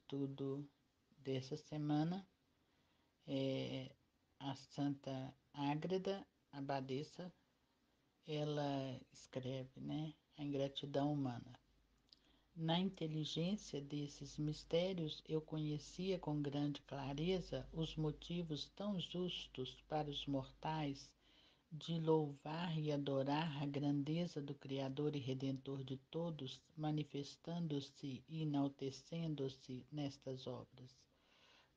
estudo dessa semana é a Santa Ágreda Abadesa. Ela escreve, né, a ingratidão humana. Na inteligência desses mistérios, eu conhecia com grande clareza os motivos tão justos para os mortais de louvar e adorar a grandeza do Criador e Redentor de todos, manifestando-se e enaltecendo-se nestas obras.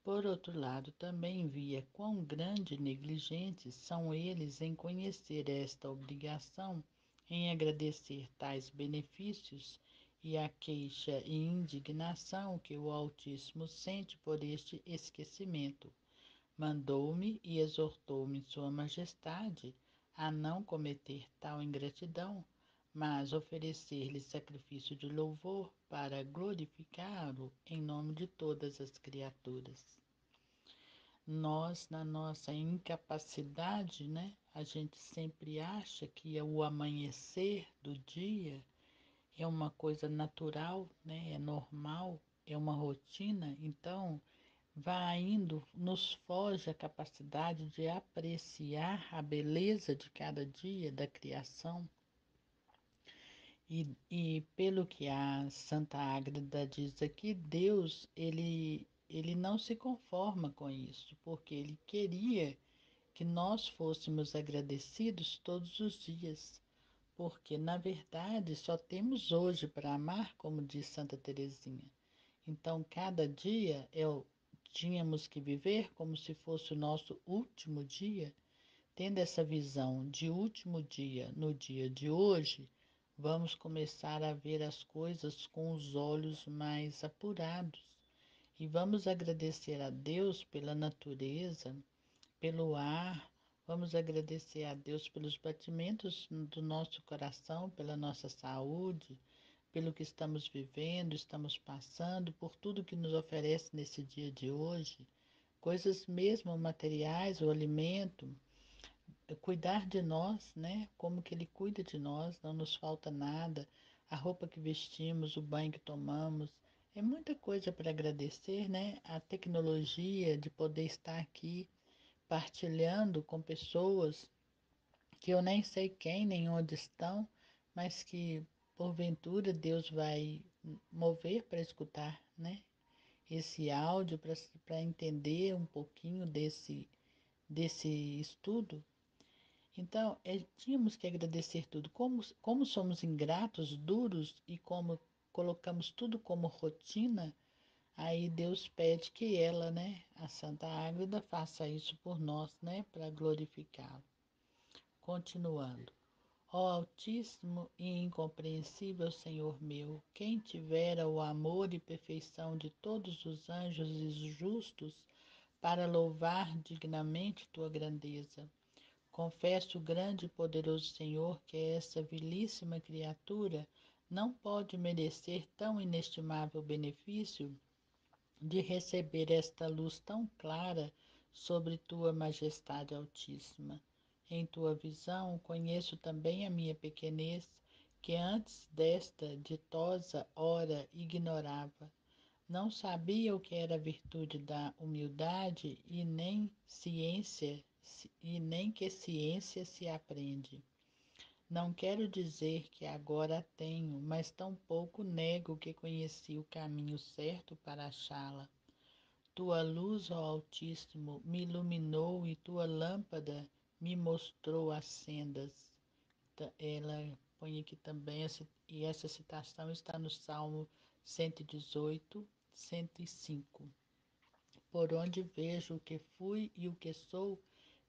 Por outro lado, também via quão grande negligentes são eles em conhecer esta obrigação, em agradecer tais benefícios e a queixa e indignação que o Altíssimo sente por este esquecimento. Mandou-me e exortou-me Sua Majestade a não cometer tal ingratidão, mas oferecer-lhe sacrifício de louvor para glorificá-lo em nome de todas as criaturas. Nós, na nossa incapacidade, né, a gente sempre acha que o amanhecer do dia é uma coisa natural, né, é normal, é uma rotina, então vai indo, nos foge a capacidade de apreciar a beleza de cada dia da criação. E pelo que a Santa Ágreda diz aqui, Deus, ele não se conforma com isso, porque ele queria que nós fôssemos agradecidos todos os dias, porque na verdade só temos hoje para amar, como diz Santa Teresinha. Então, cada dia tínhamos que viver como se fosse o nosso último dia. Tendo essa visão de último dia no dia de hoje, vamos começar a ver as coisas com os olhos mais apurados e vamos agradecer a Deus pela natureza, pelo ar, vamos agradecer a Deus pelos batimentos do nosso coração, pela nossa saúde, pelo que estamos vivendo, estamos passando, por tudo que nos oferece nesse dia de hoje, coisas mesmo materiais, o alimento, cuidar de nós, né? Como que Ele cuida de nós, não nos falta nada, a roupa que vestimos, o banho que tomamos, é muita coisa para agradecer, né? A tecnologia de poder estar aqui partilhando com pessoas que eu nem sei quem nem onde estão, mas que porventura Deus vai mover para escutar, né? Esse áudio para entender um pouquinho desse estudo. Então, tínhamos que agradecer tudo. Como somos ingratos, duros e como colocamos tudo como rotina, aí Deus pede que ela, né, a Santa Águeda, faça isso por nós, né, para glorificá-lo. Continuando. Ó Altíssimo e incompreensível Senhor meu, quem tivera o amor e perfeição de todos os anjos e justos para louvar dignamente tua grandeza. Confesso, grande e poderoso Senhor, que essa vilíssima criatura não pode merecer tão inestimável benefício de receber esta luz tão clara sobre tua majestade altíssima. Em tua visão, conheço também a minha pequenez, que antes desta ditosa hora ignorava. Não sabia o que era a virtude da humildade e nem que ciência se aprende. Não quero dizer que agora a tenho, mas tampouco nego que conheci o caminho certo para achá-la. Tua luz, ó Altíssimo, me iluminou e tua lâmpada me mostrou as sendas. Ela põe aqui também, e essa citação está no Salmo 118, 105. Por onde vejo o que fui e o que sou,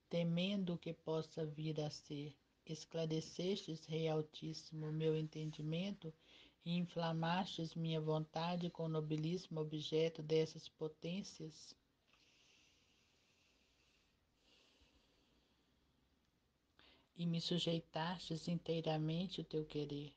temendo o que possa vir a ser. Esclarecestes, Rei Altíssimo, meu entendimento e inflamastes minha vontade com o nobilíssimo objeto dessas potências. E me sujeitastes inteiramente o teu querer.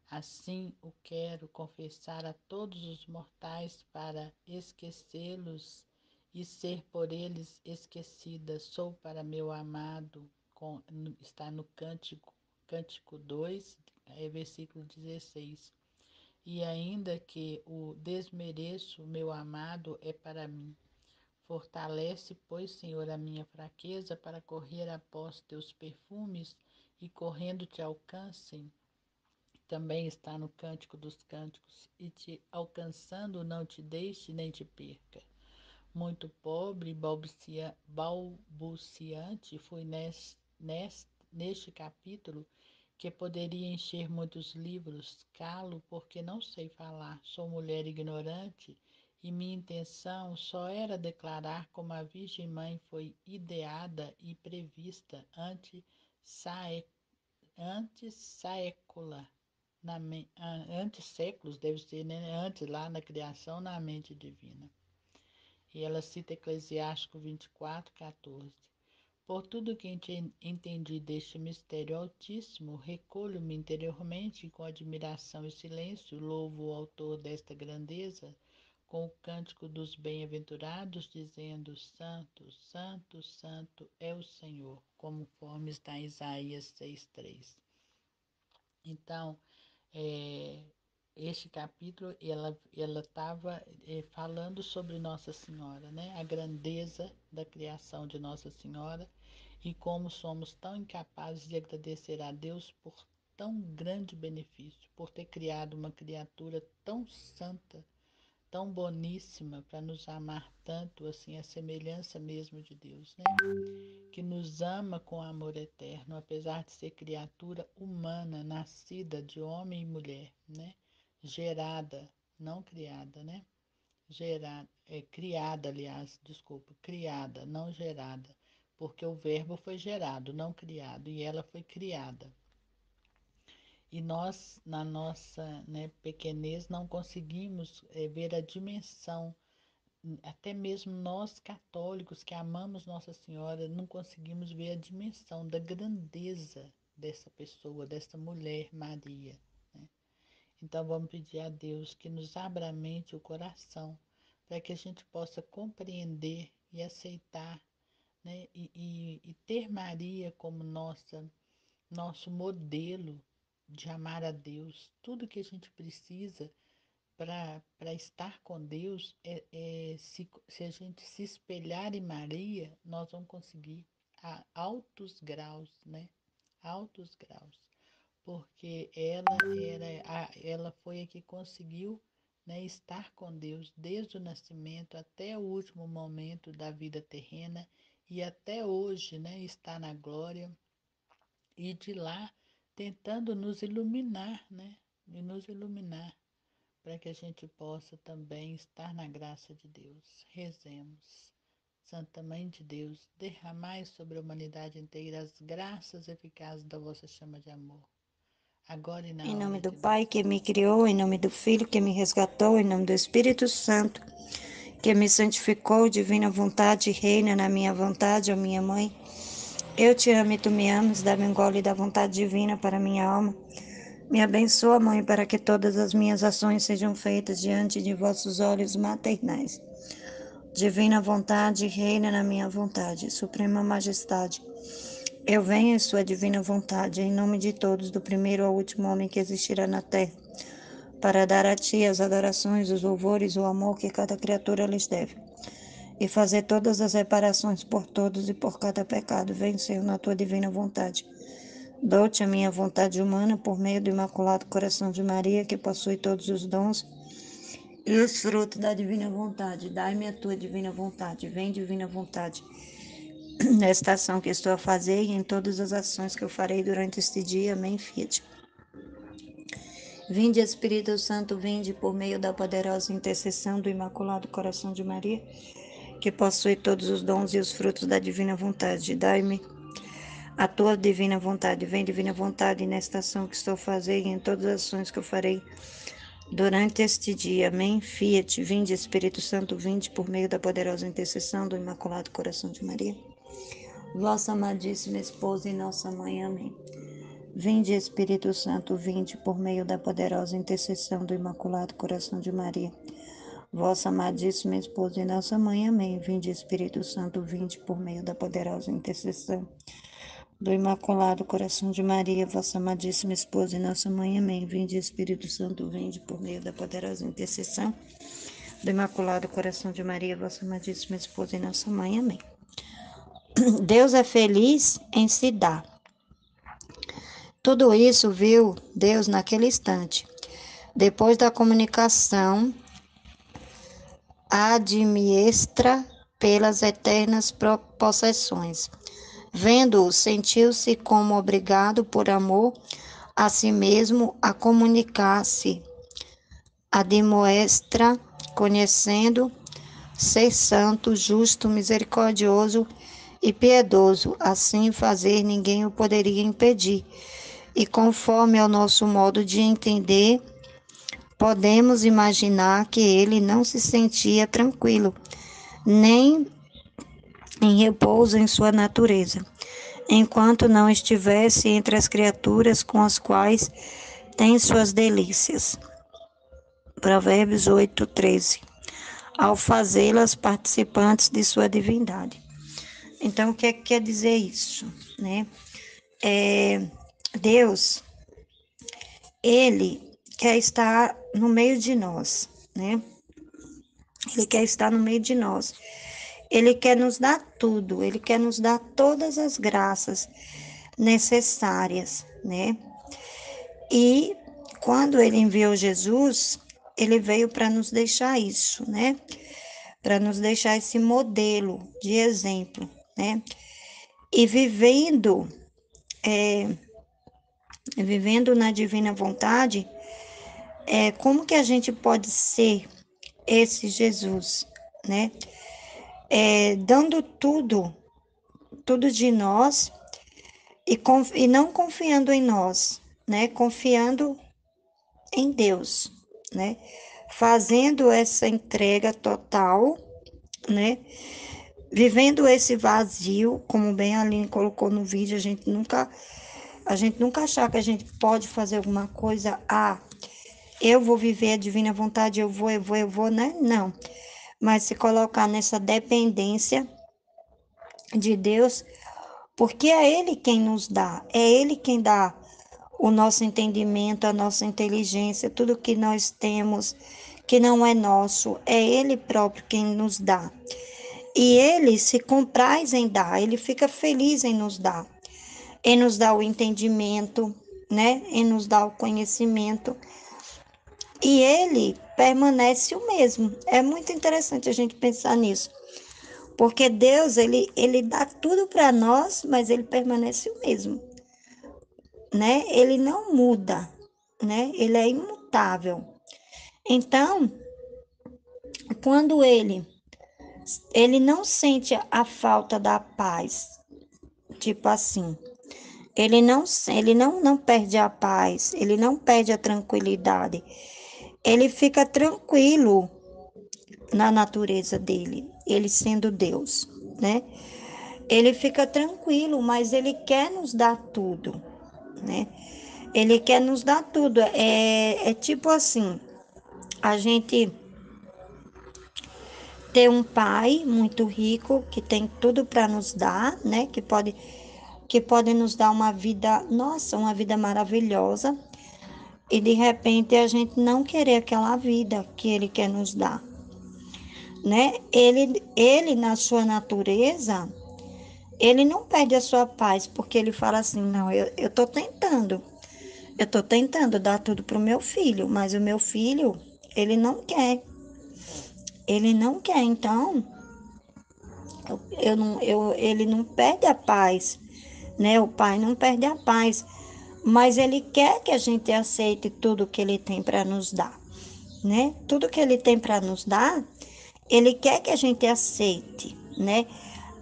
Assim o quero confessar a todos os mortais para esquecê-los e ser por eles esquecida. Sou para meu amado, está no Cântico 2, versículo 16. e ainda que o desmereço, meu amado é para mim. Fortalece, pois, Senhor, a minha fraqueza para correr após teus perfumes e correndo te alcancem. Também está no Cântico dos Cânticos, e te alcançando não te deixe nem te perca. Muito pobre e balbuciante fui neste capítulo, que poderia encher muitos livros. Calo porque não sei falar, sou mulher ignorante, e minha intenção só era declarar como a Virgem Mãe foi ideada e prevista antes sécula, antes séculos, deve ser, né? Antes lá na criação, na mente divina. E ela cita Eclesiástico 24:14. Por tudo que entendi deste mistério altíssimo, recolho-me interiormente e com admiração e silêncio louvo o autor desta grandeza com o cântico dos bem-aventurados, dizendo: Santo, Santo, Santo é o Senhor, conforme está em Isaías 6:3. Então, é, este capítulo, ela estava falando sobre Nossa Senhora, né? A grandeza da criação de Nossa Senhora e como somos tão incapazes de agradecer a Deus por tão grande benefício, por ter criado uma criatura tão santa, tão boníssima, para nos amar tanto, assim, a semelhança mesmo de Deus, né? Que nos ama com amor eterno, apesar de ser criatura humana, nascida de homem e mulher, né? Gerada, não criada, né? Gerada, criada, aliás, desculpa, criada, não gerada, porque o verbo foi gerado, não criado, e ela foi criada. E nós, na nossa, né, pequenez, não conseguimos ver a dimensão. Até mesmo nós católicos que amamos Nossa Senhora não conseguimos ver a dimensão da grandeza dessa pessoa, dessa mulher Maria, né? Então vamos pedir a Deus que nos abra a mente e o coração para que a gente possa compreender e aceitar, né? E ter Maria como nosso modelo de amar a Deus. Tudo que a gente precisa para estar com Deus, se a gente se espelhar em Maria, nós vamos conseguir a altos graus, né? Altos graus. Porque ela foi a que conseguiu, né, estar com Deus desde o nascimento até o último momento da vida terrena e até hoje, né, está na glória e de lá tentando nos iluminar, né? E nos iluminar para que a gente possa também estar na graça de Deus. Rezemos. Santa Mãe de Deus, derramai sobre a humanidade inteira as graças eficazes da vossa chama de amor, agora e Em na nome hora do de Pai nossa que me morte. criou, em nome do Filho que me resgatou, em nome do Espírito Santo que me santificou, divina vontade, reina na minha vontade, ó minha mãe. Eu te amo e tu me amas, dá-me um gole da vontade divina para minha alma. Me abençoa, mãe, para que todas as minhas ações sejam feitas diante de vossos olhos maternais. Divina vontade, reina na minha vontade, suprema majestade. Eu venho em sua divina vontade, em nome de todos, do primeiro ao último homem que existirá na terra, para dar a ti as adorações, os louvores, o amor que cada criatura lhes deve, e fazer todas as reparações por todos e por cada pecado. Venho, Senhor, na tua divina vontade. Dou-te a minha vontade humana por meio do Imaculado Coração de Maria, que possui todos os dons e os frutos da divina vontade. Dai-me a tua divina vontade. Vem, divina vontade, nesta ação que estou a fazer e em todas as ações que eu farei durante este dia. Amém, Fiat. Vinde, Espírito Santo, vinde por meio da poderosa intercessão do Imaculado Coração de Maria, que possui todos os dons e os frutos da divina vontade. Dai-me a tua divina vontade. Vem, divina vontade, nesta ação que estou a fazer e em todas as ações que eu farei durante este dia. Amém. Fiat. Vinde, Espírito Santo, vinde por meio da poderosa intercessão do Imaculado Coração de Maria, vossa amadíssima esposa e nossa mãe. Amém. Vinde, Espírito Santo, vinde por meio da poderosa intercessão do Imaculado Coração de Maria, vossa amadíssima esposa e nossa mãe. Amém. Vinde, Espírito Santo, vinde por meio da poderosa intercessão do Imaculado Coração de Maria, vossa amadíssima esposa e nossa mãe. Amém. Vinde, Espírito Santo, vinde por meio da poderosa intercessão do Imaculado Coração de Maria, vossa amadíssima esposa e nossa mãe. Amém. Deus é feliz em se dar. Tudo isso viu Deus naquele instante. Depois da comunicação admiestra pelas eternas possessões. Vendo-o, sentiu-se como obrigado por amor a si mesmo a comunicar-se. Admoestra, conhecendo, ser santo, justo, misericordioso e piedoso, assim fazer ninguém o poderia impedir. E conforme ao nosso modo de entender, podemos imaginar que ele não se sentia tranquilo, nem em repouso em sua natureza, enquanto não estivesse entre as criaturas com as quais tem suas delícias. Provérbios 8:13. Ao fazê-las participantes de sua divindade. Então, o que é que quer dizer isso, né? Deus, ele quer estar no meio de nós, né? Ele quer estar no meio de nós. Ele quer nos dar tudo, ele quer nos dar todas as graças necessárias, né? E quando ele enviou Jesus, ele veio para nos deixar isso, né? Para nos deixar esse modelo de exemplo, né? E vivendo na divina vontade, como que a gente pode ser esse Jesus, né? Dando tudo de nós e não confiando em nós, né? Confiando em Deus, né? Fazendo essa entrega total, né? Vivendo esse vazio, como bem a Aline colocou no vídeo, a gente nunca achar que a gente pode fazer alguma coisa, eu vou viver a divina vontade, eu vou, né? Não. Mas se colocar nessa dependência de Deus, porque é Ele quem nos dá, é Ele quem dá o nosso entendimento, a nossa inteligência, tudo que nós temos que não é nosso, é Ele próprio quem nos dá. E Ele se compraz em dar, Ele fica feliz em nos dar o entendimento, né? Em nos dar o conhecimento. E Ele permanece o mesmo. É muito interessante a gente pensar nisso. Porque Deus, ele dá tudo para nós, mas ele permanece o mesmo, né? Ele não muda, né? Ele é imutável. Então, quando ele não sente a falta da paz, tipo assim, ele não perde a paz, ele não perde a tranquilidade. Ele fica tranquilo na natureza dele, ele sendo Deus, né? Ele fica tranquilo, mas ele quer nos dar tudo, né? Ele quer nos dar tudo. É tipo assim, a gente ter um pai muito rico que tem tudo para nos dar, né? Que pode nos dar uma vida, nossa, uma vida maravilhosa. E de repente a gente não querer aquela vida que ele quer nos dar, né? Ele na sua natureza, ele não perde a sua paz, porque ele fala assim, não, eu tô tentando dar tudo pro meu filho, mas o meu filho, ele não quer, então, ele não perde a paz, né? O pai não perde a paz, mas ele quer que a gente aceite tudo que ele tem para nos dar, né? Tudo que ele tem para nos dar, ele quer que a gente aceite, né?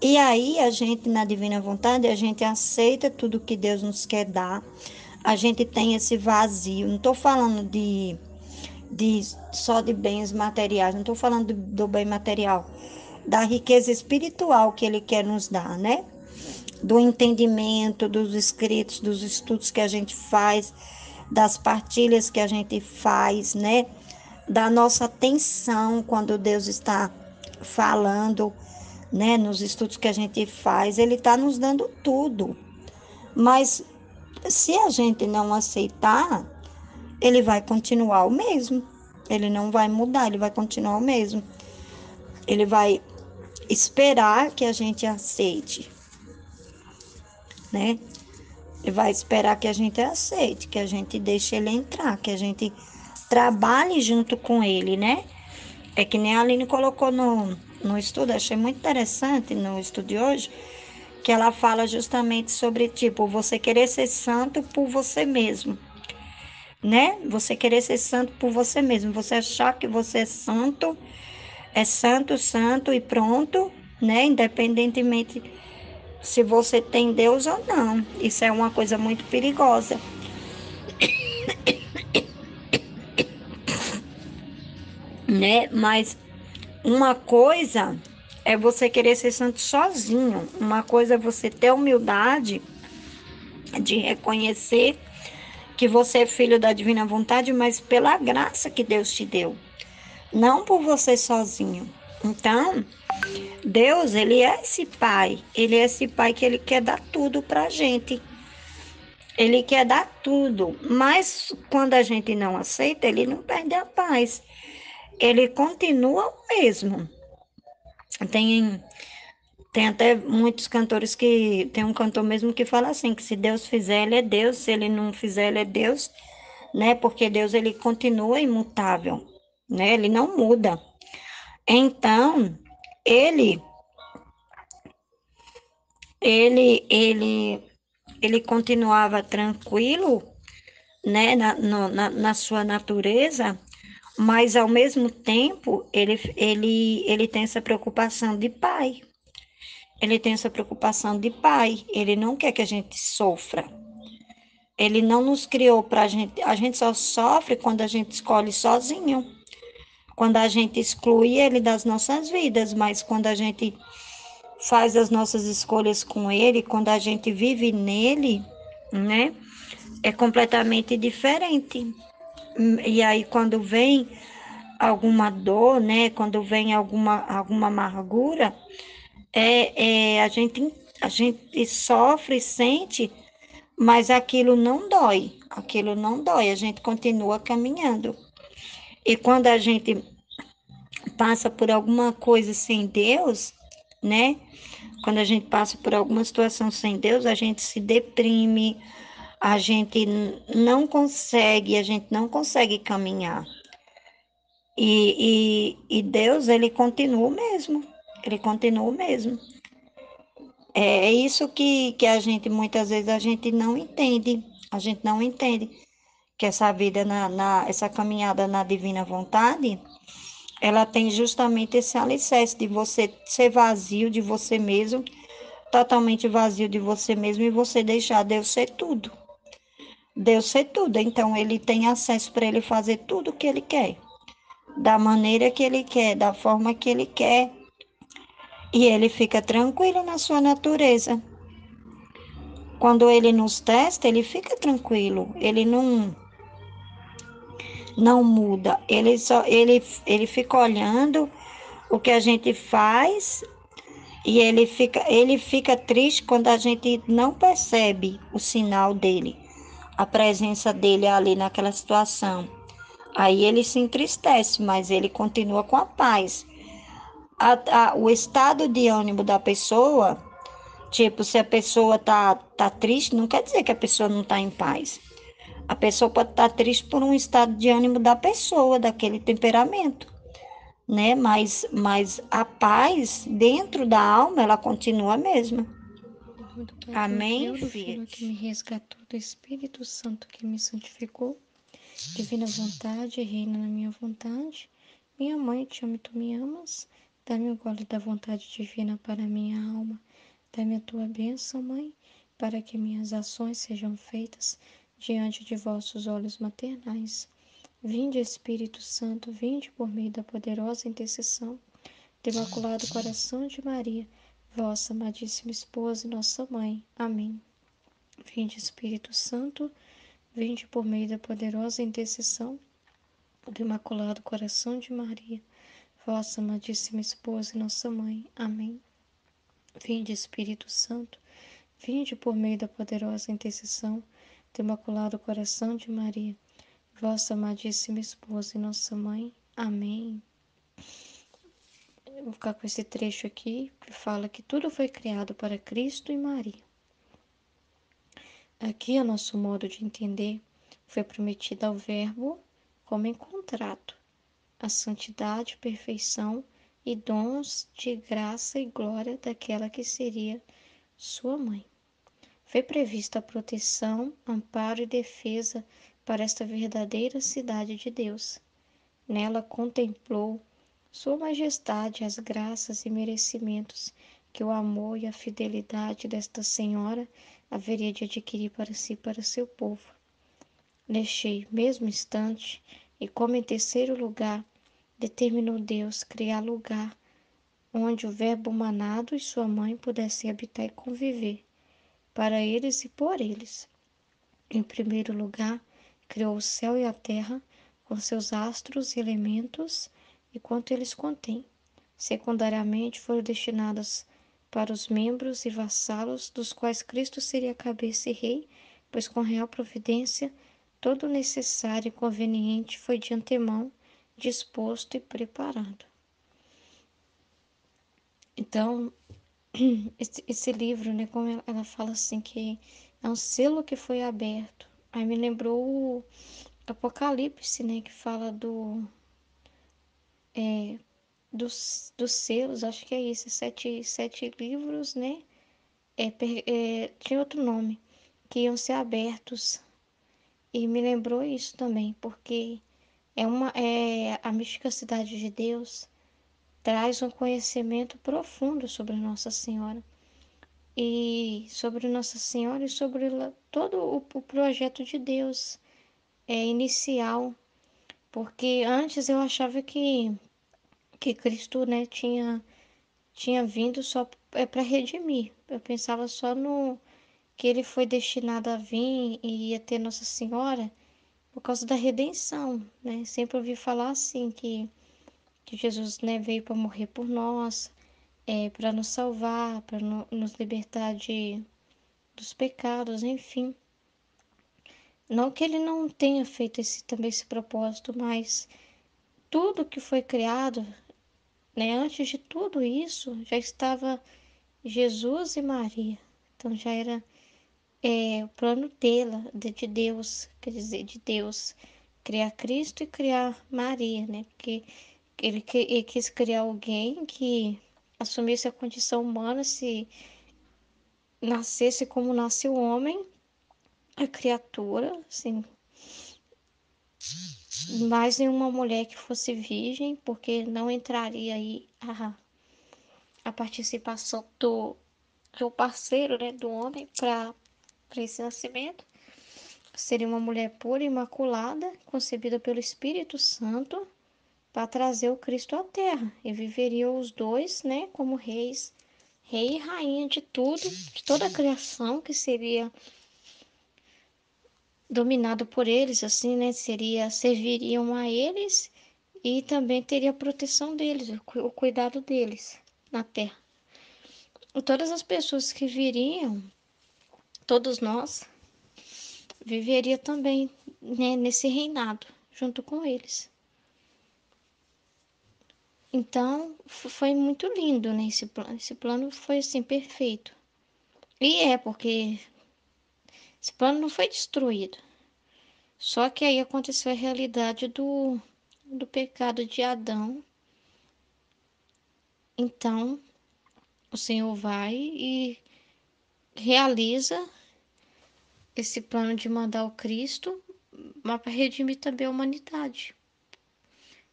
E aí a gente, na divina vontade, a gente aceita tudo que Deus nos quer dar. A gente tem esse vazio. Não estou falando só de bens materiais, não estou falando do bem material, da riqueza espiritual que Ele quer nos dar, né? Do entendimento, dos escritos, dos estudos que a gente faz, das partilhas que a gente faz, né? Da nossa atenção quando Deus está falando, né? Nos estudos que a gente faz, Ele está nos dando tudo, Mas se a gente não aceitar, ele vai continuar o mesmo. Ele não vai mudar, ele vai continuar o mesmo. Ele vai esperar que a gente aceite, né? Ele vai esperar que a gente aceite, que a gente deixe ele entrar, que a gente trabalhe junto com ele, né? É que nem a Aline colocou no estudo, achei muito interessante no estudo de hoje, que ela fala justamente sobre, tipo, você querer ser santo por você mesmo, né? Você querer ser santo por você mesmo, você achar que você é santo, santo e pronto, né? Independentemente se você tem Deus ou não. Isso é uma coisa muito perigosa, né? Mas uma coisa é você querer ser santo sozinho, uma coisa é você ter humildade de reconhecer que você é filho da divina vontade, mas pela graça que Deus te deu, não por você sozinho. Então, Deus, ele é esse pai que ele quer dar tudo pra gente. Ele quer dar tudo, mas quando a gente não aceita, ele não perde a paz. Ele continua o mesmo. Tem, tem até muitos cantores que. Tem um cantor mesmo que fala assim: que se Deus fizer, ele é Deus, se ele não fizer, ele é Deus, né? Porque Deus ele continua imutável, né? Ele não muda. Então, ele, ele, ele continuava tranquilo, né? Na sua natureza, mas ao mesmo tempo ele tem essa preocupação de pai. Ele tem essa preocupação de pai. Ele não quer que a gente sofra. Ele não nos criou para a gente. A gente só sofre quando a gente escolhe sozinho. Quando a gente exclui ele das nossas vidas. Mas quando a gente faz as nossas escolhas com ele, quando a gente vive nele, né? É completamente diferente. E aí, quando vem alguma dor, né? Quando vem alguma amargura, a gente sofre, sente, mas aquilo não dói. Aquilo não dói, a gente continua caminhando. E quando a gente passa por alguma coisa sem Deus, né? Quando a gente passa por alguma situação sem Deus, a gente se deprime, a gente não consegue caminhar. E Deus, ele continua o mesmo. Ele continua o mesmo. É isso que a gente, muitas vezes, a gente não entende. A gente não entende que essa vida, essa caminhada na divina vontade, ela tem justamente esse alicerce de você ser vazio de você mesmo, totalmente vazio de você mesmo e você deixar Deus ser tudo. Deus ser tudo. Então, ele tem acesso para ele fazer tudo o que ele quer, da maneira que ele quer, da forma que ele quer. E ele fica tranquilo na sua natureza. Quando ele nos testa, ele fica tranquilo. Ele não muda. Ele fica olhando o que a gente faz e ele fica triste quando a gente não percebe o sinal dele, a presença dele ali naquela situação. Aí ele se entristece, mas ele continua com a paz. O estado de ânimo da pessoa, tipo, se a pessoa tá triste, não quer dizer que a pessoa não tá em paz. A pessoa pode estar triste por um estado de ânimo da pessoa, daquele temperamento, né? Mas a paz dentro da alma, ela continua a mesma. Em nome do Pai que me Amém, criou, do Filho que filhos? me resgatou, do Espírito Santo que me santificou, divina vontade, reina na minha vontade. Minha mãe, te amo e tu me amas. Dá-me o gole da vontade divina para minha alma. Dá-me a tua bênção, Mãe, para que minhas ações sejam feitas diante de vossos olhos maternais. Vinde, Espírito Santo, vinde por meio da poderosa intercessão do Imaculado Coração de Maria, vossa amadíssima esposa e nossa mãe. Amém. Vinde, Espírito Santo, vinde por meio da poderosa intercessão do Imaculado Coração de Maria, vossa amadíssima esposa e nossa mãe. Amém. Vinde, Espírito Santo, vinde por meio da poderosa intercessão do Imaculado Coração de Maria, vossa amadíssima esposa e nossa mãe. Amém. Eu vou ficar com esse trecho aqui, que fala que tudo foi criado para Cristo e Maria. Aqui, a nosso modo de entender, foi prometido ao Verbo como em contrato a santidade, perfeição e dons de graça e glória daquela que seria sua mãe. Foi prevista a proteção, amparo e defesa para esta verdadeira cidade de Deus. Nela contemplou Sua Majestade as graças e merecimentos que o amor e a fidelidade desta Senhora haveria de adquirir para si e para seu povo. Neste mesmo instante, e como em terceiro lugar, determinou Deus criar lugar onde o Verbo humanado e sua mãe pudessem habitar e conviver, para eles e por eles. Em primeiro lugar, criou o céu e a terra, com seus astros e elementos e quanto eles contêm. Secundariamente, foram destinadas para os membros e vassalos, dos quais Cristo seria cabeça e rei, pois com real providência, todo o necessário e conveniente foi de antemão disposto e preparado. Então, esse livro, né, como ela fala assim, que é um selo que foi aberto. Aí me lembrou o Apocalipse, né, que fala dos selos, acho que é isso, sete livros, né, tinha outro nome, que iam ser abertos. E me lembrou isso também, porque a misticidade de Deus traz um conhecimento profundo sobre Nossa Senhora. E sobre Nossa Senhora e sobre todo o projeto de Deus inicial, porque antes eu achava que Cristo, né, tinha vindo só para redimir. Eu pensava só no que ele foi destinado a vir e ia ter Nossa Senhora por causa da redenção, né? Sempre ouvi falar assim que Jesus, né, veio para morrer por nós, para nos salvar, para nos libertar dos pecados, enfim. Não que ele não tenha feito também esse propósito, mas tudo que foi criado, né, antes de tudo isso, já estava Jesus e Maria. Então já era o plano de Deus, quer dizer, de Deus, criar Cristo e criar Maria, né? Porque ele quis criar alguém que assumisse a condição humana, se nascesse como nasce o homem, a criatura, assim, mais nenhuma mulher que fosse virgem, porque não entraria aí a participação do parceiro, né, do homem para esse nascimento. Seria uma mulher pura e imaculada, concebida pelo Espírito Santo, para trazer o Cristo à Terra. E viveriam os dois, né, como reis, rei e rainha de tudo, de toda a criação, que seria dominado por eles, assim, né, serviriam a eles e também teria a proteção deles, o cuidado deles na Terra. E todas as pessoas que viriam, todos nós, viveria também, né, nesse reinado, junto com eles. Então, foi muito lindo, né, esse plano. Esse plano foi, assim, perfeito. E porque esse plano não foi destruído. Só que aí aconteceu a realidade do pecado de Adão. Então, o Senhor vai e realiza esse plano de mandar o Cristo, mas para redimir também a humanidade,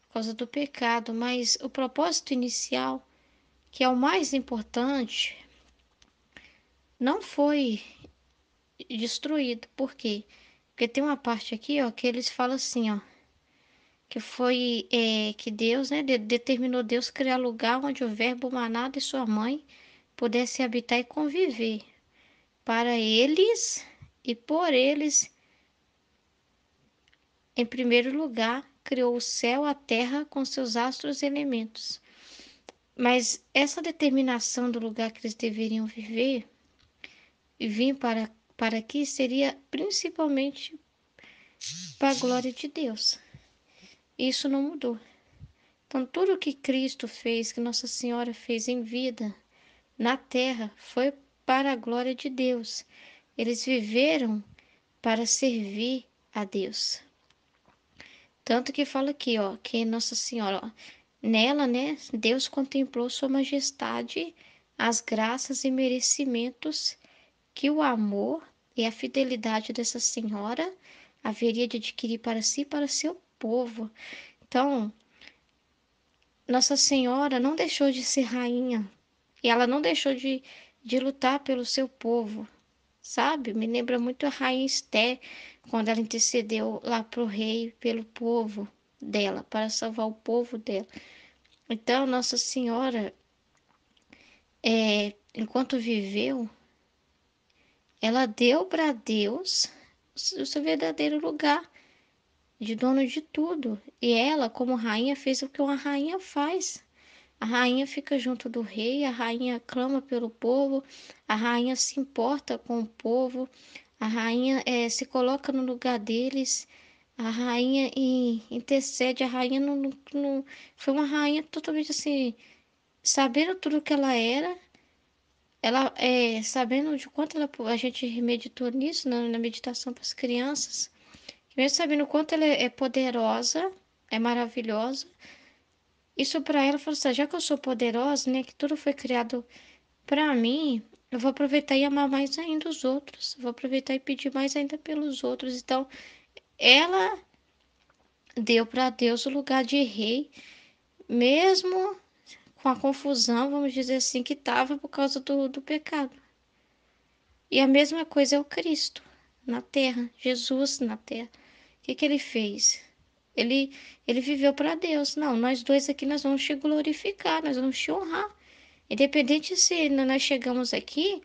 por causa do pecado. Mas o propósito inicial, que é o mais importante, não foi destruído. Por quê? Porque tem uma parte aqui, ó, que eles falam assim, ó, que foi que Deus, né, determinou Deus criar lugar onde o Verbo humanado e sua mãe pudessem habitar e conviver, para eles e por eles. Em primeiro lugar, criou o céu, a terra com seus astros e elementos. Mas essa determinação do lugar que eles deveriam viver vir para aqui seria principalmente para a glória de Deus. Isso não mudou. Então, tudo que Cristo fez, que Nossa Senhora fez em vida, na terra, foi para a glória de Deus. Eles viveram para servir a Deus. Tanto que fala aqui, ó, que Nossa Senhora, ó, nela, né, Deus contemplou Sua Majestade, as graças e merecimentos que o amor e a fidelidade dessa senhora haveria de adquirir para si e para seu povo. Então, Nossa Senhora não deixou de ser rainha e ela não deixou de lutar pelo seu povo, sabe? Me lembra muito a rainha Esté, quando ela intercedeu lá para o rei pelo povo dela, para salvar o povo dela. Então, Nossa Senhora, enquanto viveu, ela deu para Deus o seu verdadeiro lugar de dono de tudo. E ela, como rainha, fez o que uma rainha faz. A rainha fica junto do rei, a rainha clama pelo povo, a rainha se importa com o povo, a rainha se coloca no lugar deles, a rainha intercede, a rainha não foi uma rainha totalmente assim, sabendo tudo que ela sabendo de quanto a gente meditou nisso, na meditação para as crianças, mesmo sabendo o quanto ela é poderosa, é maravilhosa, isso para ela falou assim: já que eu sou poderosa, né, que tudo foi criado para mim, eu vou aproveitar e amar mais ainda os outros, vou aproveitar e pedir mais ainda pelos outros. Então, ela deu para Deus o lugar de rei, mesmo com a confusão, vamos dizer assim, que estava por causa do pecado. E a mesma coisa é o Cristo na terra, Jesus na terra. O que ele fez? Ele viveu para Deus. Não, nós dois aqui nós vamos te glorificar, nós vamos te honrar. Independente se nós chegamos aqui,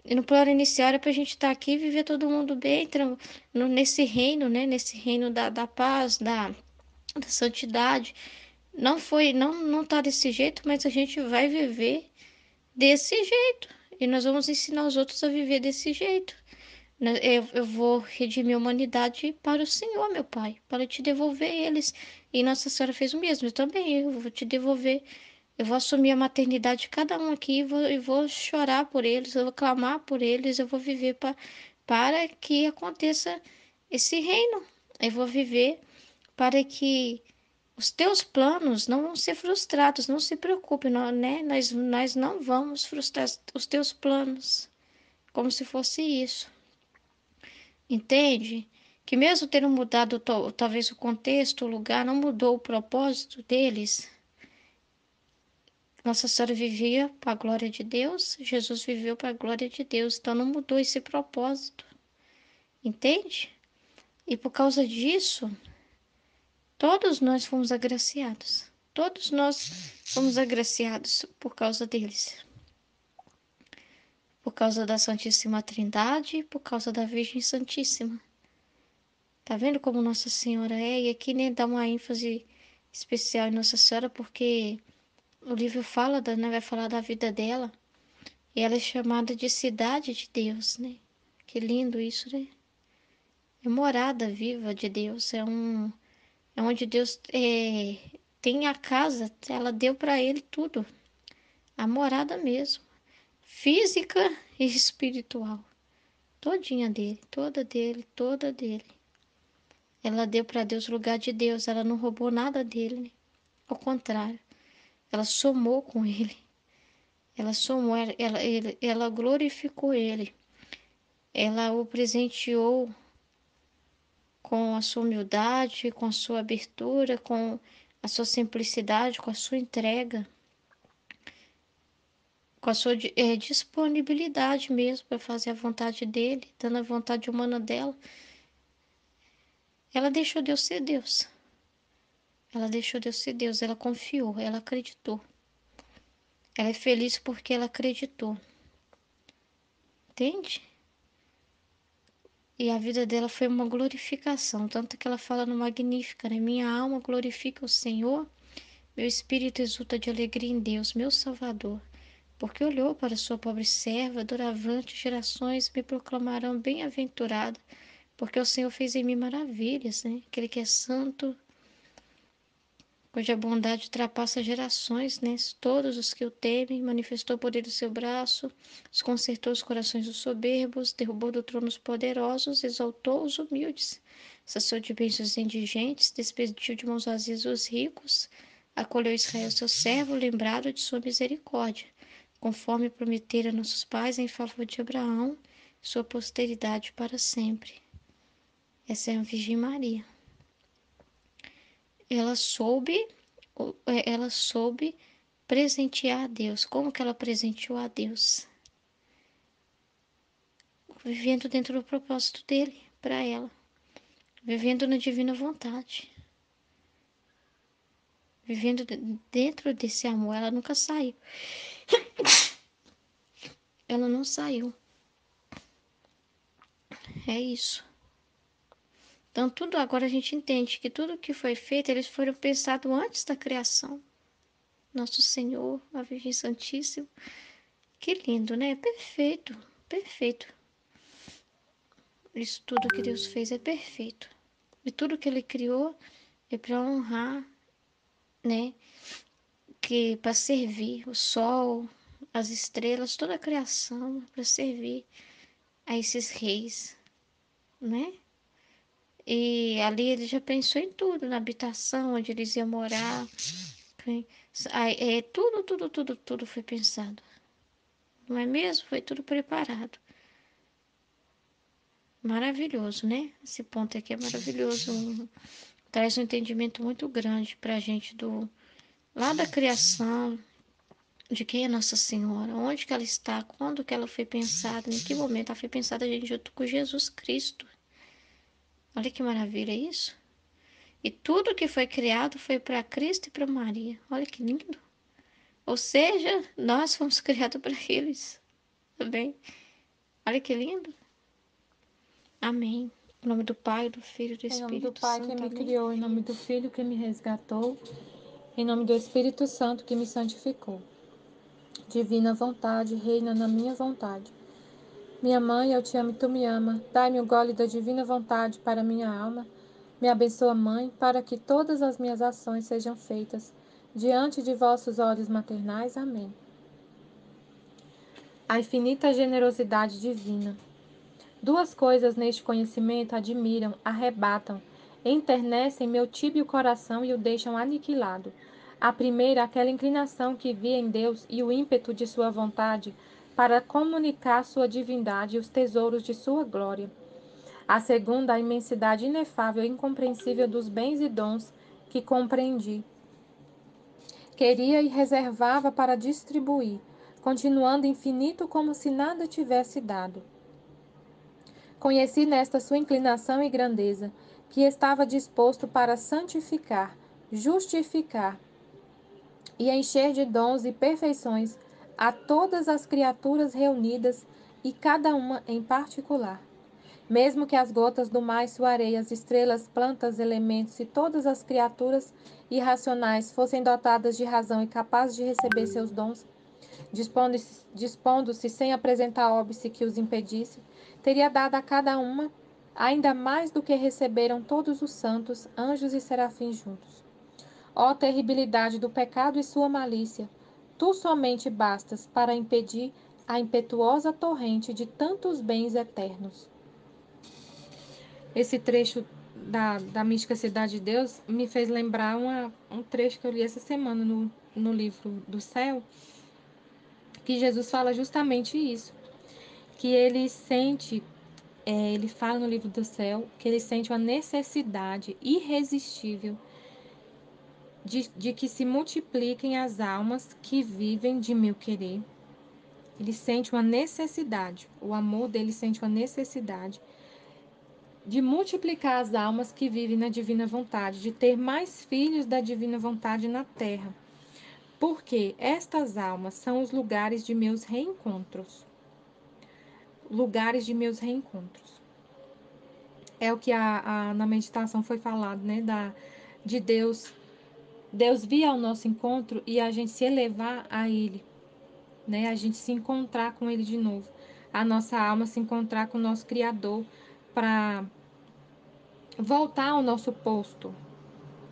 e no plano inicial era para a gente estar aqui e viver todo mundo bem, nesse reino, né? Nesse reino da paz, da santidade. Não foi, não tá desse jeito, mas a gente vai viver desse jeito. E nós vamos ensinar os outros a viver desse jeito. Eu vou redimir a humanidade para o Senhor, meu Pai, para te devolver eles. E Nossa Senhora fez o mesmo, eu também. Eu vou te devolver, eu vou assumir a maternidade de cada um aqui e vou chorar por eles, eu vou clamar por eles, eu vou viver para que aconteça esse reino. Eu vou viver para que os teus planos não vão ser frustrados, não se preocupe, não, né? Nós não vamos frustrar os teus planos, como se fosse isso. Entende? Que mesmo tendo mudado talvez o contexto, o lugar, não mudou o propósito deles. Nossa Senhora vivia para a glória de Deus, Jesus viveu para a glória de Deus, então não mudou esse propósito. Entende? E por causa disso, todos nós fomos agraciados. Todos nós fomos agraciados por causa deles. Por causa da Santíssima Trindade, por causa da Virgem Santíssima. Tá vendo como Nossa Senhora é? E aqui nem dá uma ênfase especial em Nossa Senhora, porque o livro fala, né, vai falar da vida dela. E ela é chamada de Cidade de Deus, né? Que lindo isso, né? É morada viva de Deus. É onde Deus tem a casa. Ela deu para ele tudo. A morada mesmo. Física e espiritual. Todinha dele, toda dele, toda dele. Ela deu para Deus o lugar de Deus, ela não roubou nada dele, né? Ao contrário, ela somou com ele. Ela somou, ela glorificou ele. Ela o presenteou com a sua humildade, com a sua abertura, com a sua simplicidade, com a sua entrega, com a sua disponibilidade mesmo para fazer a vontade dele, dando a vontade humana dela. Ela deixou Deus ser Deus. Ela deixou Deus ser Deus, ela confiou, ela acreditou. Ela é feliz porque ela acreditou. Entende? E a vida dela foi uma glorificação, tanto que ela fala no Magnífica, né? Minha alma glorifica o Senhor, meu espírito exulta de alegria em Deus, meu Salvador, porque olhou para sua pobre serva, doravante gerações me proclamarão bem-aventurada, porque o Senhor fez em mim maravilhas, né? Aquele que é santo, cuja bondade ultrapassa gerações, né? Todos os que o temem, manifestou o poder do seu braço, desconcertou os corações dos soberbos, derrubou do trono os poderosos, exaltou os humildes, saciou de bênçãos os indigentes, despediu de mãos vazias os ricos, acolheu Israel seu servo, lembrado de sua misericórdia, conforme prometera nossos pais em favor de Abraão, sua posteridade para sempre. Essa é a Virgem Maria. Ela soube, ela soube presentear a Deus. Como que ela presenteou a Deus? Vivendo dentro do propósito dele para ela, vivendo na divina vontade, vivendo dentro desse amor. Ela nunca saiu. Ela não saiu. É isso. Então, tudo agora a gente entende que tudo que foi feito, eles foram pensados antes da criação. Nosso Senhor, a Virgem Santíssima. Que lindo, né? Perfeito, perfeito. Isso tudo que Deus fez é perfeito. E tudo que Ele criou é para honrar, né? Que para servir o sol, as estrelas, toda a criação para servir a esses reis, né? E ali ele já pensou em tudo, na habitação, onde eles iam morar. Tudo foi pensado. Não é mesmo? Foi tudo preparado. Maravilhoso, né? Esse ponto aqui é maravilhoso. Traz um entendimento muito grande para a gente lá da criação, de quem é Nossa Senhora, onde que ela está, quando que ela foi pensada, em que momento ela foi pensada a gente junto com Jesus Cristo. Olha que maravilha isso. E tudo que foi criado foi para Cristo e para Maria. Olha que lindo. Ou seja, nós fomos criados para eles também. Olha que lindo. Amém. Em nome do Pai, do Filho e do Em nome do Espírito Pai que Santo. me Amém. criou, em nome do Filho que me resgatou, em nome do Espírito Santo que me santificou. Divina vontade, reina na minha vontade. Minha mãe, eu te amo e tu me ama. Dai-me o gole da divina vontade para minha alma. Me abençoa, Mãe, para que todas as minhas ações sejam feitas diante de vossos olhos maternais. Amém. A infinita generosidade divina. Duas coisas neste conhecimento admiram, arrebatam, enternecem meu tíbio coração e o deixam aniquilado. A primeira, aquela inclinação que vi em Deus e o ímpeto de sua vontade para comunicar sua divindade e os tesouros de sua glória. A segunda, a imensidade inefável e incompreensível dos bens e dons que compreendi. Queria e reservava para distribuir, continuando infinito como se nada tivesse dado. Conheci nesta sua inclinação e grandeza, que estava disposto para santificar, justificar e encher de dons e perfeições a todas as criaturas reunidas e cada uma em particular. Mesmo que as gotas do mar e sua areia, as estrelas, plantas, elementos e todas as criaturas irracionais fossem dotadas de razão e capazes de receber seus dons, dispondo-se sem apresentar óbice que os impedisse, teria dado a cada uma ainda mais do que receberam todos os santos, anjos e serafins juntos. Ó terribilidade do pecado e sua malícia, tu somente bastas para impedir a impetuosa torrente de tantos bens eternos. Esse trecho da Mística Cidade de Deus me fez lembrar um trecho que eu li essa semana no livro do Céu, que Jesus fala justamente isso, que ele sente, ele fala no livro do Céu, que ele sente uma necessidade irresistível de que se multipliquem as almas que vivem de meu querer. Ele sente uma necessidade, o amor dele sente uma necessidade de multiplicar as almas que vivem na divina vontade, de ter mais filhos da divina vontade na terra. Porque estas almas são os lugares de meus reencontros. Lugares de meus reencontros. É o que na meditação foi falado, né? De Deus. Deus vir ao nosso encontro e a gente se elevar a Ele. né? A gente se encontrar com Ele de novo. A nossa alma se encontrar com o nosso Criador para voltar ao nosso posto.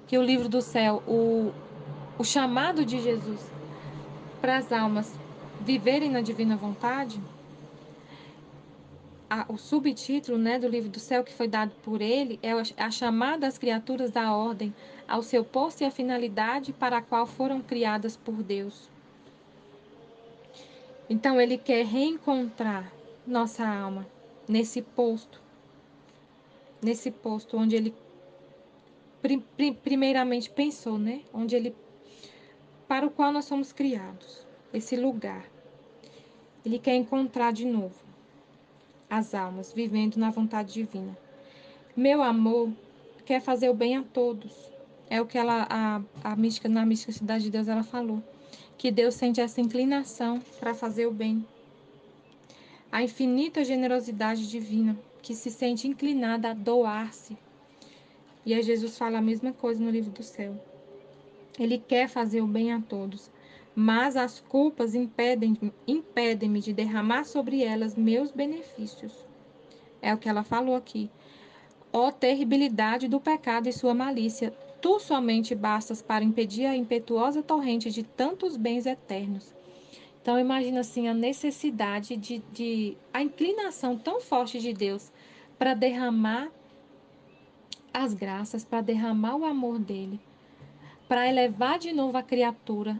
Que o livro do céu, o chamado de Jesus para as almas viverem na divina vontade, o subtítulo, né, do livro do céu que foi dado por ele é a chamada das criaturas da ordem ao seu posto e à finalidade para a qual foram criadas por Deus. Então ele quer reencontrar nossa alma nesse posto onde ele primeiramente pensou, né, onde ele para o qual nós somos criados, esse lugar. Ele quer encontrar de novo as almas vivendo na vontade divina. Meu amor quer fazer o bem a todos. É o que a mística, na mística Cidade de Deus, ela falou. Que Deus sente essa inclinação para fazer o bem. A infinita generosidade divina, que se sente inclinada a doar-se. E aí Jesus fala a mesma coisa no livro do céu. Ele quer fazer o bem a todos, mas as culpas impedem-me de derramar sobre elas meus benefícios. É o que ela falou aqui. Ó terribilidade do pecado e sua malícia, tu somente bastas para impedir a impetuosa torrente de tantos bens eternos. Então imagina assim a necessidade a inclinação tão forte de Deus para derramar as graças, para derramar o amor dele, para elevar de novo a criatura.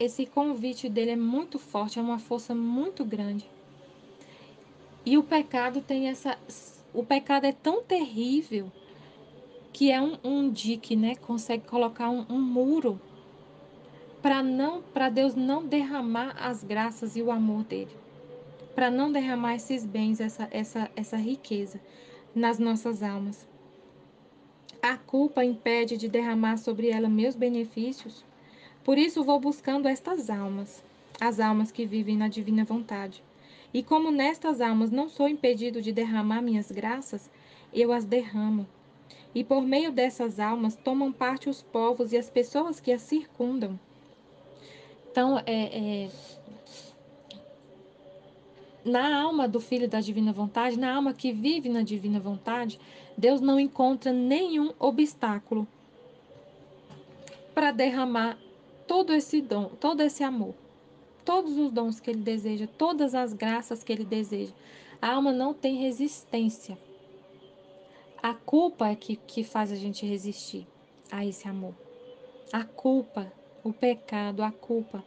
Esse convite dele é muito forte, é uma força muito grande. E o pecado tem o pecado é tão terrível que é um dique, né? Consegue colocar um muro para Deus não derramar as graças e o amor dele, para não derramar esses bens, essa riqueza nas nossas almas. A culpa impede de derramar sobre ela meus benefícios. Por isso vou buscando estas almas, as almas que vivem na divina vontade. E como nestas almas não sou impedido de derramar minhas graças, eu as derramo. E por meio dessas almas tomam parte os povos e as pessoas que as circundam. Então, na alma do Filho da Divina Vontade, na alma que vive na Divina Vontade, Deus não encontra nenhum obstáculo para derramar todo esse dom, todo esse amor, todos os dons que Ele deseja, todas as graças que Ele deseja. A alma não tem resistência. A culpa é que faz a gente resistir a esse amor. A culpa, o pecado, a culpa,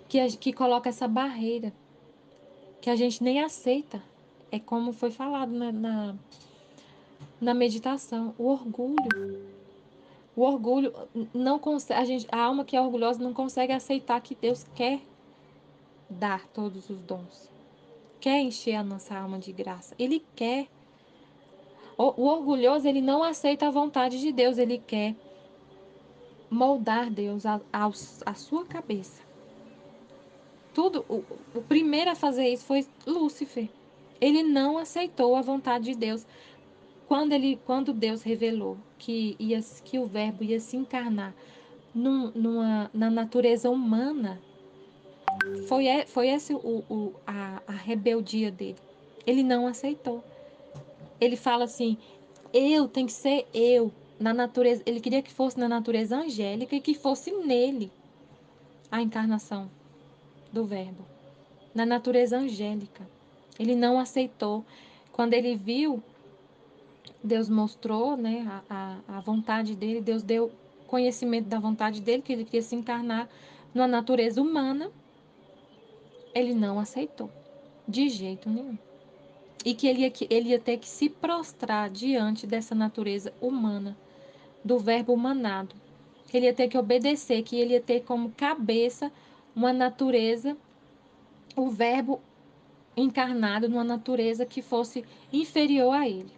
que coloca essa barreira, que a gente nem aceita. É como foi falado na meditação, o orgulho. O orgulho não consegue, a alma que é orgulhosa não consegue aceitar que Deus quer dar todos os dons. Quer encher a nossa alma de graça. Ele quer. O orgulhoso, ele não aceita a vontade de Deus, ele quer moldar Deus à sua cabeça. Tudo, o primeiro a fazer isso foi Lúcifer. Ele não aceitou a vontade de Deus. Quando Deus revelou que o Verbo ia se encarnar na natureza humana, foi essa a rebeldia dele. Ele não aceitou. Ele fala assim, tem que ser eu, na natureza. Ele queria que fosse na natureza angélica e que fosse nele a encarnação do Verbo, na natureza angélica. Ele não aceitou. Quando ele viu, Deus mostrou, né, a vontade dele, Deus deu conhecimento da vontade dele, que ele queria se encarnar na natureza humana, ele não aceitou, de jeito nenhum. E que ele ia ter que se prostrar diante dessa natureza humana, do Verbo humanado. Que ele ia ter que obedecer, que ele ia ter como cabeça uma natureza, o Verbo encarnado numa natureza que fosse inferior a ele,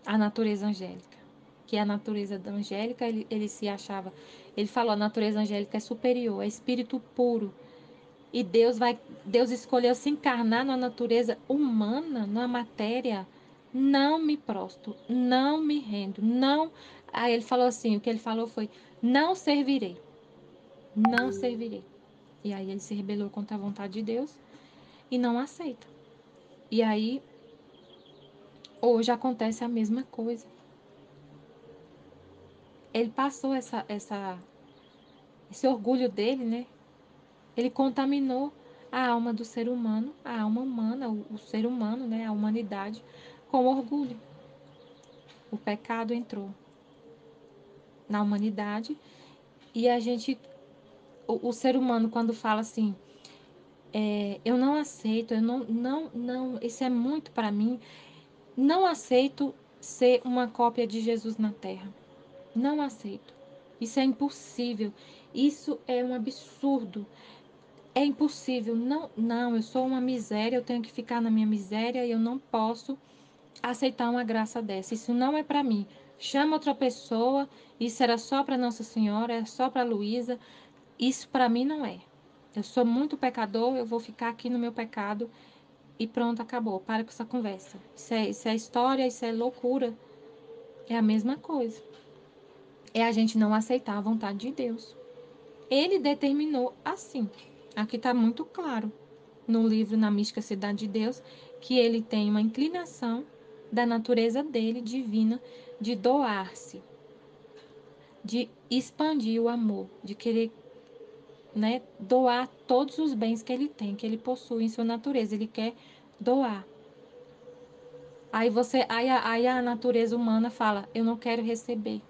a natureza angélica. Que a natureza angélica, ele se achava, ele falou, a natureza angélica é superior, é espírito puro. E Deus escolheu se encarnar na natureza humana, na matéria. Não me prostro, não me rendo, não. Aí ele falou assim, o que ele falou foi, não servirei, não servirei. E aí ele se rebelou contra a vontade de Deus e não aceita. E aí, hoje acontece a mesma coisa. Ele passou esse orgulho dele, né? Ele contaminou a alma do ser humano, a alma humana, o ser humano, né? A humanidade, com orgulho. O pecado entrou na humanidade e a gente, o ser humano, quando fala assim, eu não aceito, eu não, isso é muito para mim, não aceito ser uma cópia de Jesus na Terra. Não aceito. Isso é impossível. Isso é um absurdo. É impossível. Não, não, eu sou uma miséria, eu tenho que ficar na minha miséria e eu não posso aceitar uma graça dessa. Isso não é para mim. Chama outra pessoa. Isso era só para Nossa Senhora, é só para Luísa. Isso para mim não é. Eu sou muito pecador, eu vou ficar aqui no meu pecado e pronto, acabou. Para com essa conversa. Isso é história, isso é loucura. É a mesma coisa. É a gente não aceitar a vontade de Deus. Ele determinou assim. Aqui está muito claro no livro Na Mística Cidade de Deus que ele tem uma inclinação da natureza dele divina de doar-se, de expandir o amor, de querer, né, doar todos os bens que ele tem, que ele possui em sua natureza. Ele quer doar. Aí a natureza humana fala: eu não quero receber.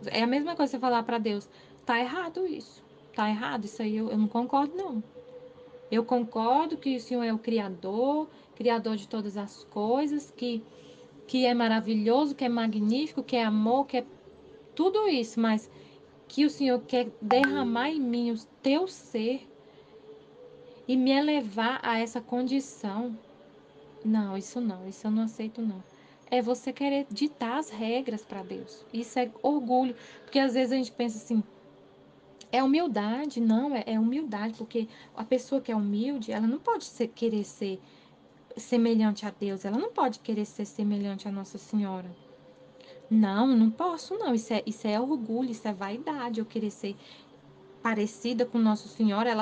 É a mesma coisa você falar para Deus: tá errado isso. Tá errado isso aí, eu não concordo não. Eu concordo que o Senhor é o Criador de todas as coisas, que é maravilhoso, que é magnífico, que é amor, que é tudo isso, mas que o Senhor quer derramar em mim o teu ser e me elevar a essa condição. Não, isso eu não aceito não. É você querer ditar as regras para Deus. Isso é orgulho, porque às vezes a gente pensa assim, é humildade, não, é humildade, porque a pessoa que é humilde, ela não pode querer ser semelhante a Deus, ela não pode querer ser semelhante a Nossa Senhora. Não, não posso, não. Isso é orgulho, isso é vaidade. Eu querer ser parecida com Nossa Senhora,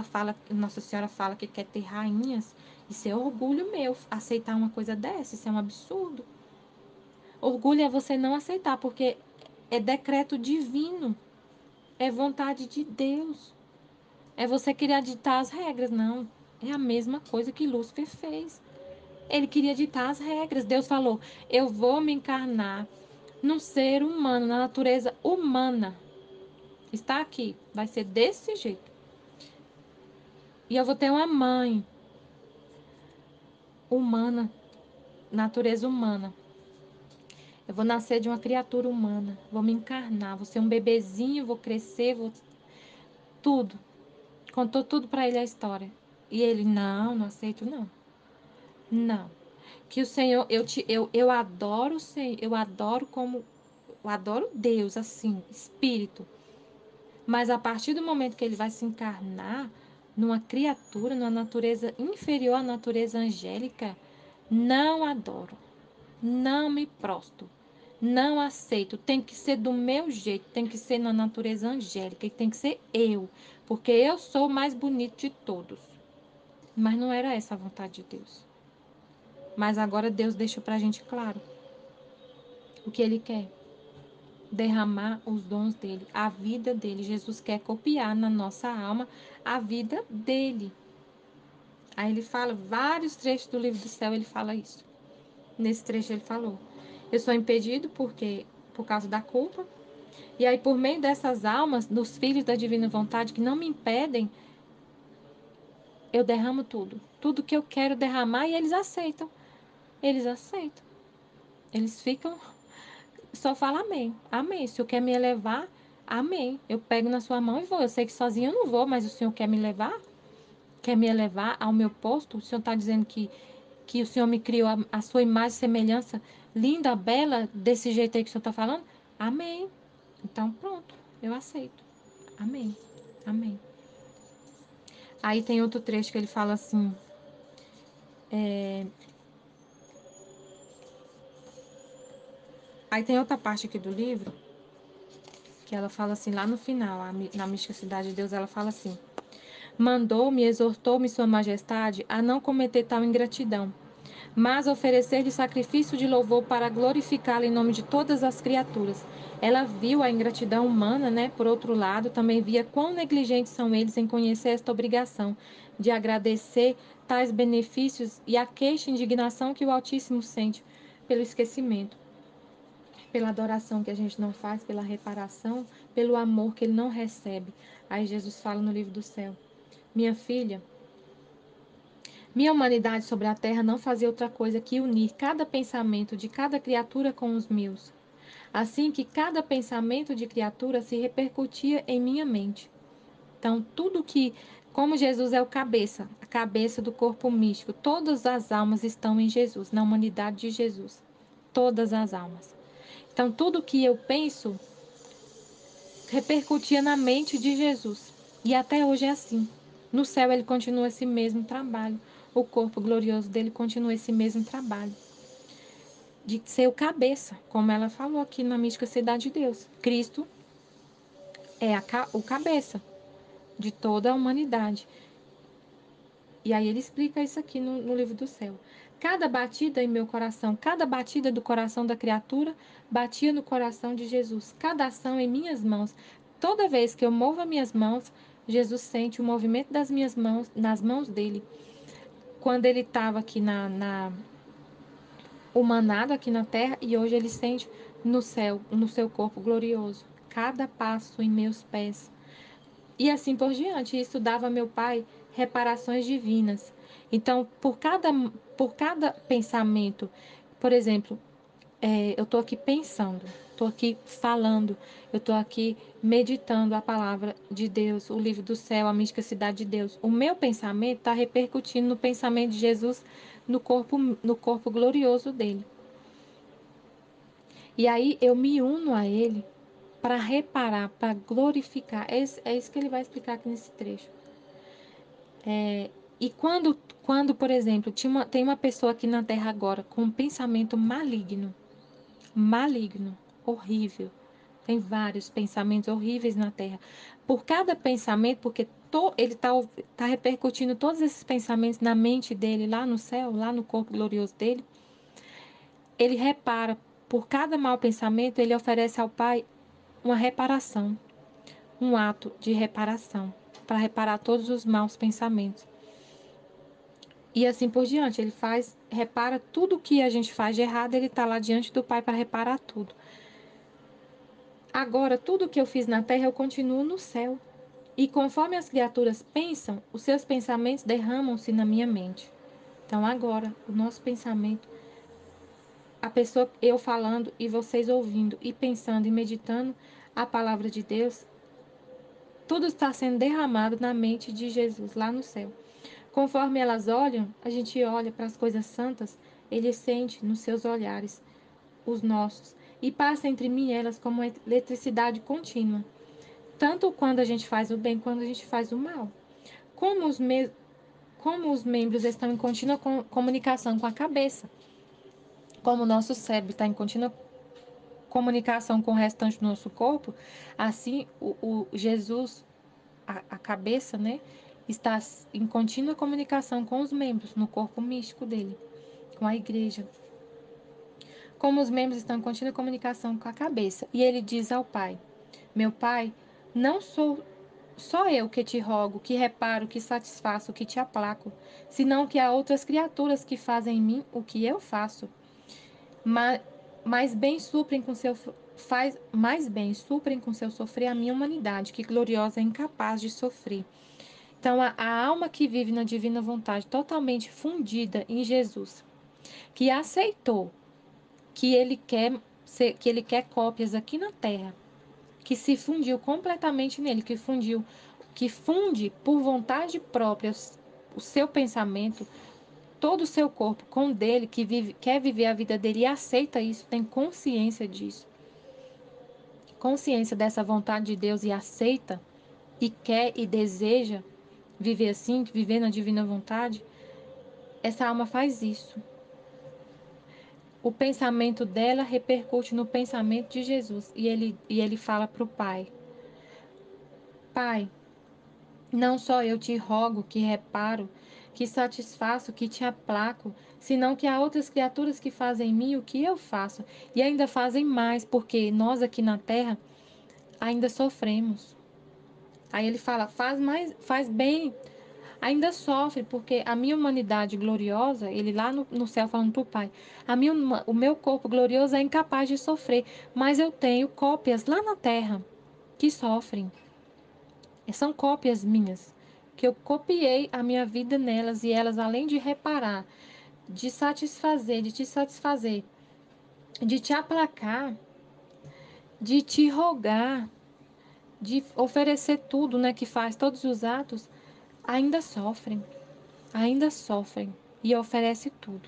Nossa Senhora fala que quer ter rainhas. Isso é orgulho meu, aceitar uma coisa dessa, isso é um absurdo. Orgulho é você não aceitar, porque é decreto divino, é vontade de Deus. É você querer ditar as regras, não. É a mesma coisa que Lúcifer fez. Ele queria ditar as regras. Deus falou: eu vou me encarnar num ser humano, na natureza humana. Está aqui, vai ser desse jeito. E eu vou ter uma mãe humana, natureza humana. Eu vou nascer de uma criatura humana, vou me encarnar, vou ser um bebezinho, vou crescer, vou tudo. Contou tudo para ele a história. E ele: não, não aceito não. Não. Que o Senhor, eu adoro o Senhor, eu adoro Deus assim, espírito. Mas a partir do momento que ele vai se encarnar numa criatura, numa natureza inferior à natureza angélica, não adoro, não me prosto, não aceito. Tem que ser do meu jeito, tem que ser na natureza angélica e tem que ser eu, porque eu sou o mais bonito de todos. Mas não era essa a vontade de Deus. Mas agora Deus deixa pra gente claro o que ele quer. Derramar os dons dele, a vida dele. Jesus quer copiar na nossa alma a vida dele. Aí ele fala, vários trechos do livro do céu, ele fala isso. Nesse trecho ele falou: eu sou impedido por causa da culpa. E aí, por meio dessas almas, dos filhos da divina vontade que não me impedem, eu derramo tudo. Tudo que eu quero derramar e eles aceitam. Eles aceitam. Eles ficam, só falam amém. Amém. Se o Senhor quer me elevar, amém. Eu pego na sua mão e vou. Eu sei que sozinho eu não vou, mas o Senhor quer me levar? Quer me elevar ao meu posto? O Senhor está dizendo que o Senhor me criou a sua imagem e semelhança, linda, bela, desse jeito aí que o Senhor está falando? Amém. Então, pronto, eu aceito. Amém. Amém. Aí tem outro trecho que ele fala assim. Aí tem outra parte aqui do livro que ela fala assim, lá no final, na Mística Cidade de Deus, ela fala assim: mandou-me, exortou-me Sua Majestade a não cometer tal ingratidão, mas oferecer-lhe sacrifício de louvor para glorificá-lo em nome de todas as criaturas. Ela viu a ingratidão humana, né? Por outro lado, também via quão negligentes são eles em conhecer esta obrigação de agradecer tais benefícios e a queixa e indignação que o Altíssimo sente pelo esquecimento, pela adoração que a gente não faz, pela reparação, pelo amor que ele não recebe. Aí Jesus fala no livro do céu: minha filha, minha humanidade sobre a terra não fazia outra coisa que unir cada pensamento de cada criatura com os meus, assim que cada pensamento de criatura se repercutia em minha mente. Então, tudo que, como Jesus é o cabeça, a cabeça do corpo místico, todas as almas estão em Jesus, na humanidade de Jesus. Todas as almas. Então, tudo que eu penso repercutia na mente de Jesus. E até hoje é assim. No céu ele continua esse mesmo trabalho. O corpo glorioso dele continua esse mesmo trabalho. De ser o cabeça, como ela falou aqui na mística Cidade de Deus. Cristo é o cabeça de toda a humanidade. E aí ele explica isso aqui no livro do céu. Cada batida em meu coração, cada batida do coração da criatura, batia no coração de Jesus. Cada ação em minhas mãos. Toda vez que eu movo as minhas mãos, Jesus sente o movimento das minhas mãos nas mãos dele. Quando ele estava aqui humanado aqui na terra, e hoje ele sente no céu, no seu corpo glorioso. Cada passo em meus pés. E assim por diante. Isso dava a meu pai reparações divinas. Então, por cada pensamento, por exemplo, eu estou aqui pensando, estou aqui falando, eu estou aqui meditando a palavra de Deus, o livro do céu, a mística cidade de Deus. O meu pensamento está repercutindo no pensamento de Jesus, no corpo glorioso dele. E aí eu me uno a ele para reparar, para glorificar. É isso que ele vai explicar aqui nesse trecho. E quando, por exemplo, tem uma pessoa aqui na Terra agora com um pensamento maligno, horrível. Tem vários pensamentos horríveis na Terra. Por cada pensamento, porque ele tá repercutindo todos esses pensamentos na mente dele, lá no céu, lá no corpo glorioso dele, ele repara. Por cada mau pensamento, ele oferece ao Pai uma reparação, um ato de reparação, para reparar todos os maus pensamentos. E assim por diante, repara tudo que a gente faz de errado, ele está lá diante do Pai para reparar tudo. Agora, tudo que eu fiz na terra, eu continuo no céu. E conforme as criaturas pensam, os seus pensamentos derramam-se na minha mente. Então, agora, o nosso pensamento, a pessoa, eu falando e vocês ouvindo, e pensando e meditando a palavra de Deus, tudo está sendo derramado na mente de Jesus, lá no céu. Conforme elas olham, a gente olha para as coisas santas, ele sente nos seus olhares os nossos e passa entre mim e elas como uma eletricidade contínua, tanto quando a gente faz o bem quanto a gente faz o mal. Como como os membros estão em contínua comunicação com a cabeça, como o nosso cérebro está em contínua comunicação com o restante do nosso corpo, assim o Jesus, a cabeça, né, está em contínua comunicação com os membros no corpo místico dele, com a igreja. Como os membros estão em contínua comunicação com a cabeça. E ele diz ao Pai: meu Pai, não sou só eu que te rogo, que reparo, que satisfaço, que te aplaco, senão que há outras criaturas que fazem em mim o que eu faço. Mais bem suprem com seu sofrer a minha humanidade, que gloriosa é incapaz de sofrer. Então, a alma que vive na divina vontade, totalmente fundida em Jesus, que aceitou que ele quer cópias aqui na Terra, que se fundiu completamente nele, que funde por vontade própria o seu pensamento, todo o seu corpo com o dele, quer viver a vida dele e aceita isso, tem consciência disso, consciência dessa vontade de Deus e aceita e quer e deseja viver assim, viver na divina vontade, essa alma faz isso. O pensamento dela repercute no pensamento de Jesus. E ele fala para o Pai: Pai, Não só eu te rogo, que reparo, que satisfaço, que te aplaco, senão que há outras criaturas que fazem em mim o que eu faço, e ainda fazem mais, porque nós aqui na terra ainda sofremos. Aí ele fala, faz mais, faz bem, ainda sofre, porque a minha humanidade gloriosa, ele lá no céu falando para o Pai, o meu corpo glorioso é incapaz de sofrer, mas eu tenho cópias lá na terra que sofrem. São cópias minhas, que eu copiei a minha vida nelas, e elas, além de reparar, de satisfazer, de te satisfazer, de te aplacar, de te rogar, de oferecer tudo, né, que faz todos os atos, ainda sofrem, ainda sofrem e oferece tudo.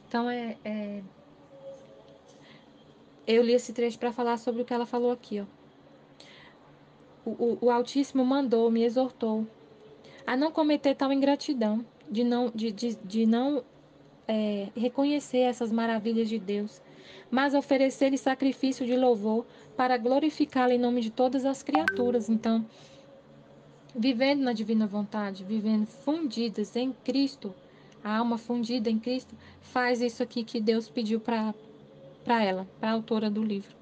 Então eu li esse trecho para falar sobre o que ela falou aqui, ó. O Altíssimo mandou, me exortou a não cometer tal ingratidão, de não reconhecer essas maravilhas de Deus, mas oferecer-lhe sacrifício de louvor para glorificá-lo em nome de todas as criaturas. Então, vivendo na divina vontade, vivendo fundidas em Cristo, a alma fundida em Cristo, faz isso aqui que Deus pediu para ela, para a autora do livro,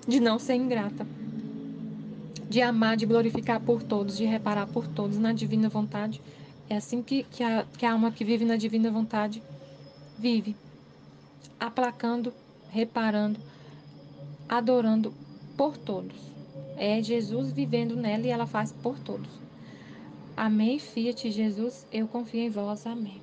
de não ser ingrata, de amar, de glorificar por todos, de reparar por todos na divina vontade. É assim que a alma que vive na divina vontade vive, aplacando, reparando, adorando por todos. É Jesus vivendo nela e ela faz por todos. Amém, Fiat Jesus, eu confio em vós. Amém.